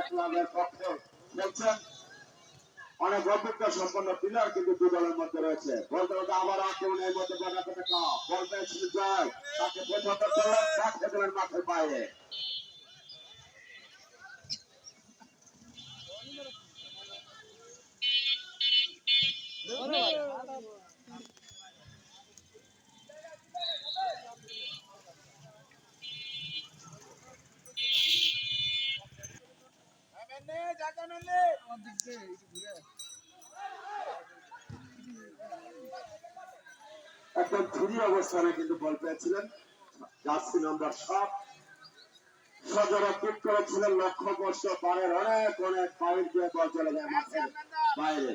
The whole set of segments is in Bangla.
ক্লাবের পক্ষে খেলছেন। অনেক অভিজ্ঞ সম্পন্ন প্লেয়ার কিন্তু দু দলের মধ্যে রয়েছে। বলতে বলতে আবার আক্রমণের মধ্যে বল পেয়েছিল জয়, তাকে প্রচন্ড করলেন মাঠের বাইরে। একদম ধীর অবস্থানে কিন্তু বল পেয়েছিলেন জার্সি নাম্বার 7 সজোরে কিক করেছিলেন লক্ষ্যবর্ষ পারের অনেক অনেক পাউন্ড দিয়ে বল চলে যায় মাঠের বাইরে।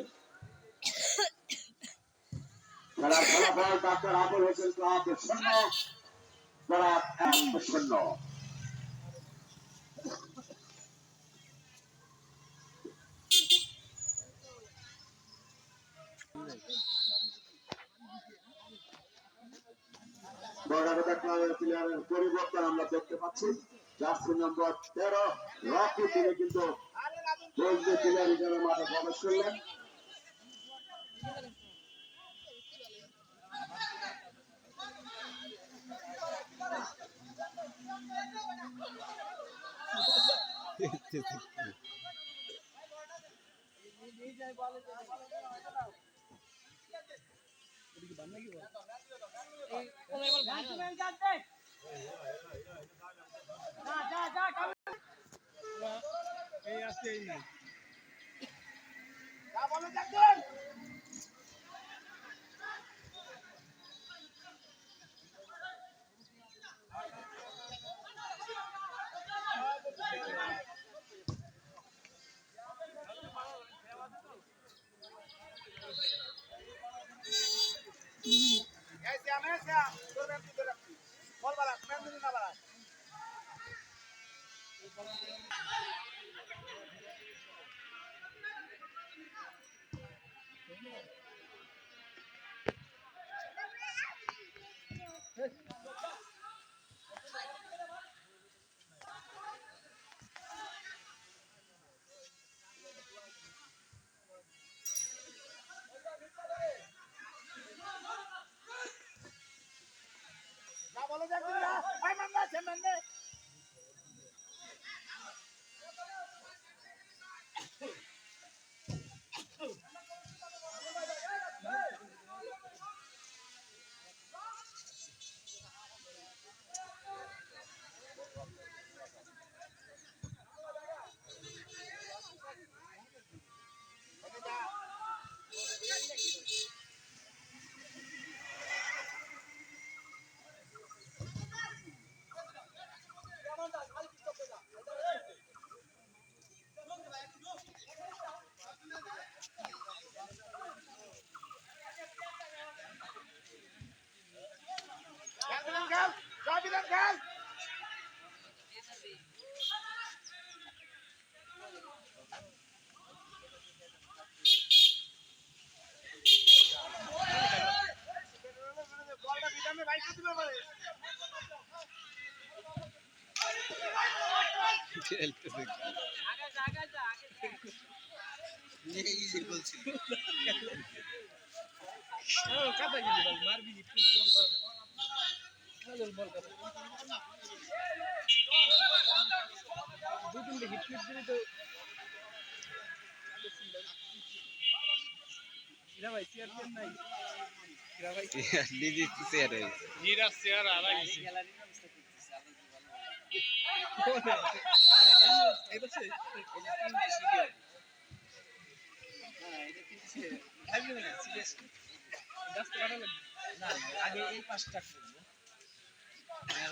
খেলার ফলাফল ডাক্তার আবুল হোসেন ক্লাব 0 বরাক 1-0। বর্ডারটা ক্লাবের প্লেয়ারের পরিবর্তন আমরা দেখতে পাচ্ছি। জার্সি নম্বর 13 রকি তিনি কিন্তু প্লেয়ার হিসেবে মাঠে প্রবেশ করলেন।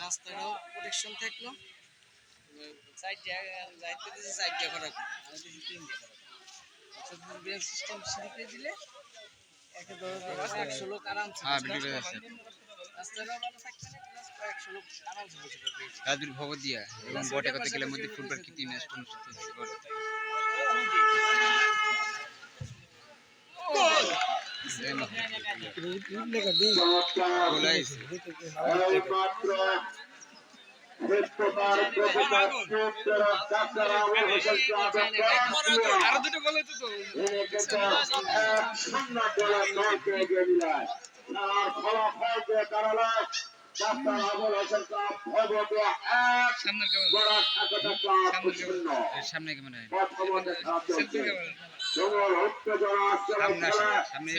রাস্তাটাও প্রোটেকশন থাকলো, সিস্টেম সিঁড়িতে দিলে 100 লোক আরামসে ভগত দিয়া এবং বটে কথা গেলে মধ্যে ফুটবল কি টিম ম্যাচ অনুষ্ঠিত হয়েছে। ক্ষিপ্ততার প্রতিকার ক্ষিপ্তের ডাক্তার আবুল হোসেন ক্লাবের আরো দুটো বলে তো এক শূন্য গোলে দলকে এগিয়ে দিলেন। খেলার ফলাফলকে দাঁড়ালো ডাক্তার আবুল হোসেন ক্লাব ভবদুয়া 1, সামনের কেমন বরাক একতা ক্লাব 0। সামনে কেমন হয় প্রথমার্ধে খেলা চলছে। প্রবল উত্তেজনা আসছে সামনে আসে খেলায়। সামনে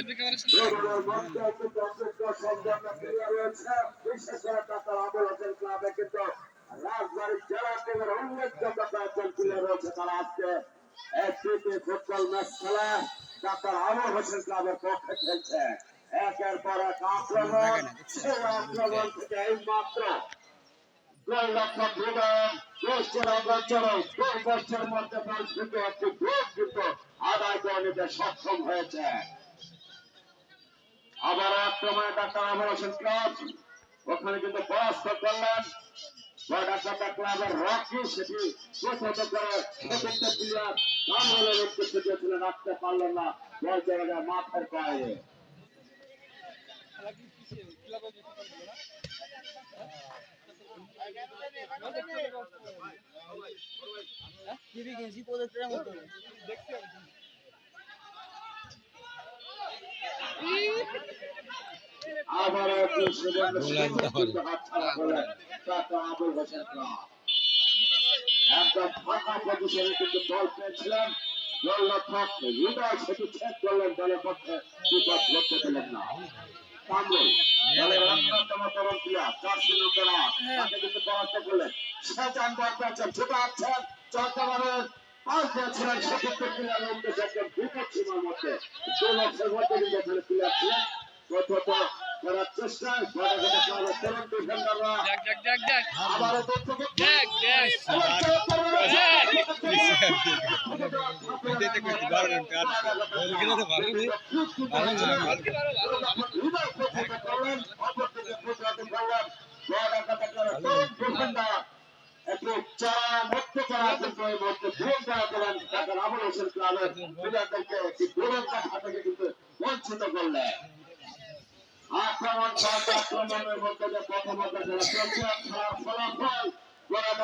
প্রবলের মধ্যে কিন্তু অত্যন্ত সম্পন্ন ক্রিয়া রয়েছে। বিশেষ করে ডাক্তার আবুল হোসেন ক্লাবে কিন্তু রাজবাড়ী জেলা টিমের উল্লেখযোগ্য কয়েকজন প্লেয়ার রয়েছে। তারা আজকে একটি ফুটবল ম্যাচ খেলা ডাক্তার আবুল হোসেন ক্লাবের পক্ষে খেলছে। একের পর এক আক্রমণ, সেই আক্রমণ থেকে এই মাত্র গোলরক্ষক রুবেন পোস্টের অগ্রচরে গোল পোস্টের মধ্যে বল ঢুকে একটি গোল কিন্তু আদায় করে নিতে সক্ষম হয়েছে। আবার আক্রমণে ডাক্তার আবুল হোসেন ক্লাব ওখানে কিন্তু পরাস্ত করলেন ডাক্তার ক্লাবের রকি, সেটি প্রথমত করে চতুর্থ প্লেয়ার কামরুলের উদ্দেশ্যে দিয়েছিলেন, রাখতে পারলেন না, বল চলে যায় মাঠের বাইরে। আবার একটু সুবর্ণ হাতছাড়া করলেন ডাক্তার আবুল হোসেন ক্লাব। একদম ফাঁকা পজিশনে কিন্তু বল পেয়েছিলেন গোলরক্ষক হৃদয়, সেটি চেক করলেন, দলের পক্ষে বিপদ ধরতে পেলেন না। কামরুল দলের অন্যতম তরুণ প্লেয়ার, জার্সি নম্বর 8, তাকে কিন্তু পরাস্ত করলেন। সেজান বল পেয়েছেন, ছুটে আসছেন, চলতে পারেন, পাস পেয়েছিলেন সেক্ষেত্রে প্লেয়ারের উদ্দেশ্যে একদম বিপদ সীমার মধ্যে দুলক্ষের মধ্যে কিন্তু এখানে প্লেয়ার ছিলেন। প্রথমত করার চেষ্টায় তরুণ ডিফেন্ডাররা আবারও একটু চড়া মুক্ত করা কিন্তু এই মুহূর্তে ভুল করা করেন ডাক্তার আবুল হোসেন ক্লাবের প্লেয়ারদেরকে একটি গোলরক্ষক হাত থেকে কিন্তু বঞ্চিত করলেন। আক্রমণের মধ্যে যে প্রথমত খেলা চলছে, খেলার ফলাফল